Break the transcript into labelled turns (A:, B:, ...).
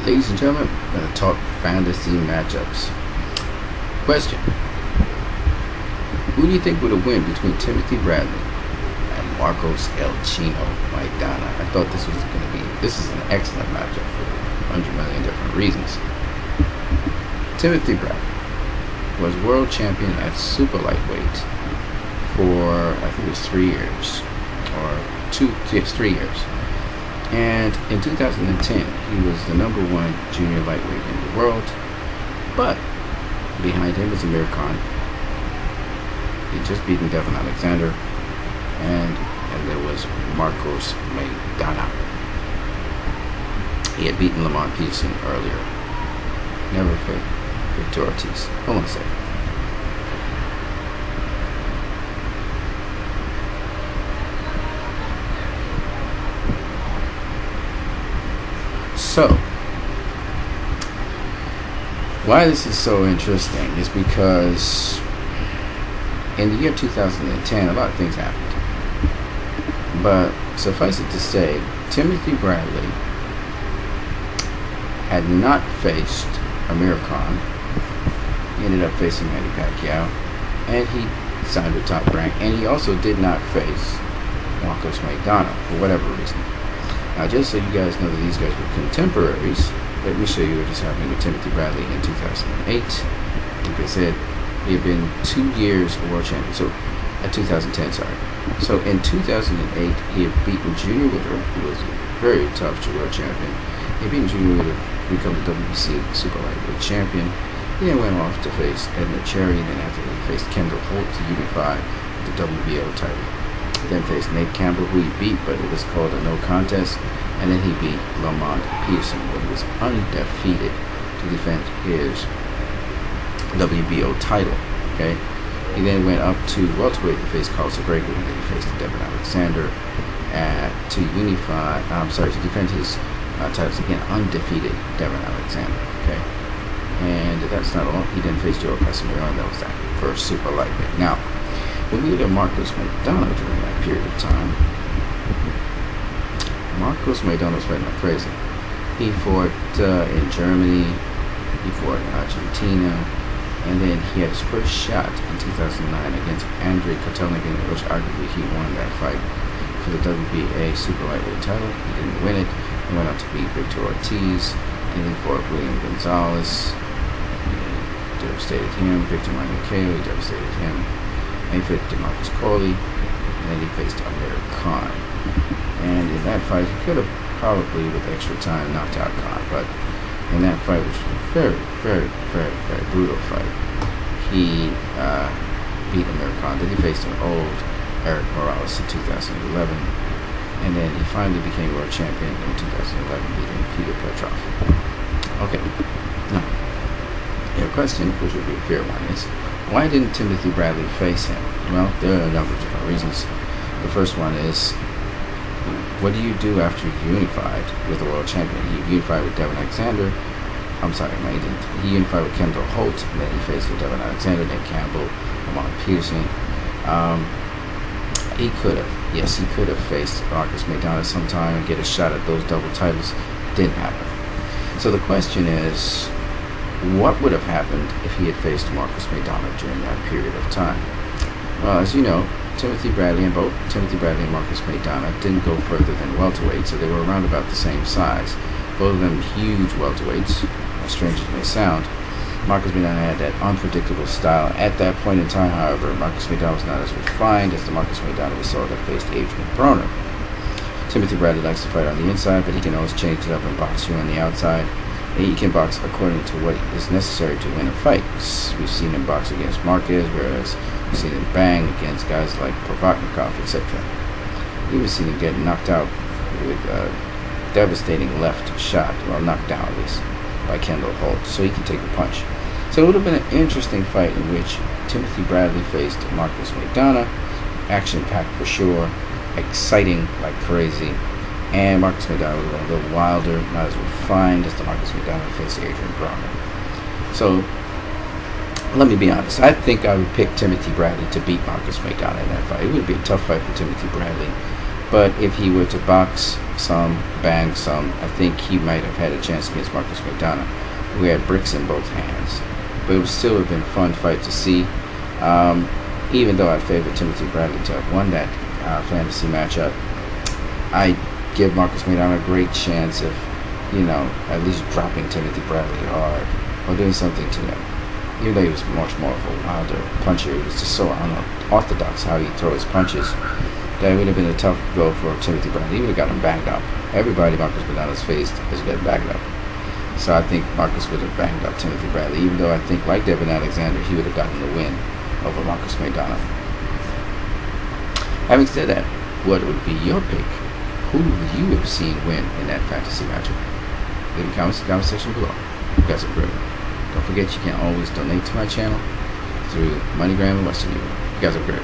A: Ladies and gentlemen, we're going to talk fantasy matchups. Question: who do you think would have win between Timothy Bradley and Marcos El Chino Maidana? I thought this is an excellent matchup for 100 million different reasons. Timothy Bradley was world champion at super lightweight for, I think it was 3 years, or 3 years. And in 2010, he was the #1 junior lightweight in the world. But behind him was Amir Khan. He'd just beaten Devin Alexander. And there was Marcos Maidana. He had beaten Lamont Peterson earlier. Never fit Victor Ortiz. Hold on a second. So, why this is so interesting is because in the year 2010, a lot of things happened. But suffice it to say, Timothy Bradley had not faced Amir Khan. He ended up facing Manny Pacquiao, and he signed with Top Rank, and he also did not face Marcos Maidana for whatever reason. Now, just so you guys know that these guys were contemporaries, let me show you what just happened with Timothy Bradley in 2008. Like I said, he had been 2 years a world champion. So, at 2010, sorry. So, in 2008, he had beaten Junior Witter, who was a very tough world champion. He beat Junior Witter to become the WBC super lightweight champion. He then went off to face Edmund Cherry, and then after he faced Kendall Holt to unify the WBO title. Then faced Nate Campbell, who he beat, but it was called a no contest. And then he beat Lamont Peterson, when he was undefeated, to defend his WBO title. Okay, he then went up to welterweight to face Carlos Abrego, and then he faced Devin Alexander to defend his titles again, undefeated Devin Alexander. Okay, and that's not all. He then faced Joe Casimiro, and that was that first super lightweight. Now, when we look at Marcos Maidana during that period of time, Marcos Maidana was fighting like crazy. He fought in Germany, he fought in Argentina, and then he had his first shot in 2009 against Andrei Kotelnikin, which arguably he won that fight for the WBA super lightweight title. He didn't win it. He went out to beat Victor Ortiz, and then fought William Gonzalez. He devastated him. Victor Manukeo, he devastated him. And he faced DeMarcus Corley, and then he faced Amir Khan. And in that fight, he could have probably, with extra time, knocked out Khan. But in that fight, which was a very, very, very, very brutal fight, he beat Amir Khan. Then he faced an old Eric Morales in 2011. And then he finally became world champion in 2011, beating Peter Petrov. Okay. Now, your question, which would be a fair one, is why didn't Timothy Bradley face him? Well, there are a number of different reasons. The first one is, what do you do after you unified with the world champion? He unified with Devin Alexander. No, he didn't. He unified with Kendall Holt, and then he faced with Devin Alexander, Nate Campbell, Lamont Peterson. He could have, yes, he could have faced Marcos Maidana sometime and get a shot at those double titles. Didn't happen. So the question is, what would have happened if he had faced Marcos Maidana during that period of time? Well, as you know, Timothy Bradley and Marcos Maidana didn't go further than welterweight, so they were around about the same size. Both of them huge welterweights, as strange as it may sound. Marcos Maidana had that unpredictable style. At that point in time, however, Marcos Maidana was not as refined as the Marcos Maidana we saw that faced Adrian Broner. Timothy Bradley likes to fight on the inside, but he can always change it up and box you on the outside. And he can box according to what is necessary to win a fight. We've seen him box against Marquez, whereas we've seen him bang against guys like Provodnikov, etc. We've seen him get knocked out with a devastating left shot, well, knocked down at least, by Kendall Holt, so he can take a punch. So it would have been an interesting fight in which Timothy Bradley faced Marcos Maidana. Action-packed for sure, exciting like crazy, and Marcos Maidana would have been a little wilder, not as refined as the Marcos Maidana faced Adrian Broner. So let me be honest, I think I would pick Timothy Bradley to beat Marcos Maidana in that fight. It would be a tough fight for Timothy Bradley. But if he were to box some, bang some, I think he might have had a chance against Marcus Maidana, who had bricks in both hands. But it would still have been a fun fight to see. Even though I favored Timothy Bradley to have won that fantasy matchup, I give Marcus Maidana a great chance of, at least dropping Timothy Bradley hard or doing something to him. Even though he was much more of a wilder puncher, he was just so unorthodox how he throws his punches. That would have been a tough go for Timothy Bradley. He would have got him banged up. Everybody Marcus Maidana's faced has got banged up. So I think Marcus would have banged up Timothy Bradley, even though I think, like Devin Alexander, he would have gotten the win over Marcus Maidana. Having said that, what would be your pick? Who would you have seen win in that fantasy matchup? Leave the comment section below. You guys are great. Don't forget you can always donate to my channel through MoneyGram and Western Union. You guys are great.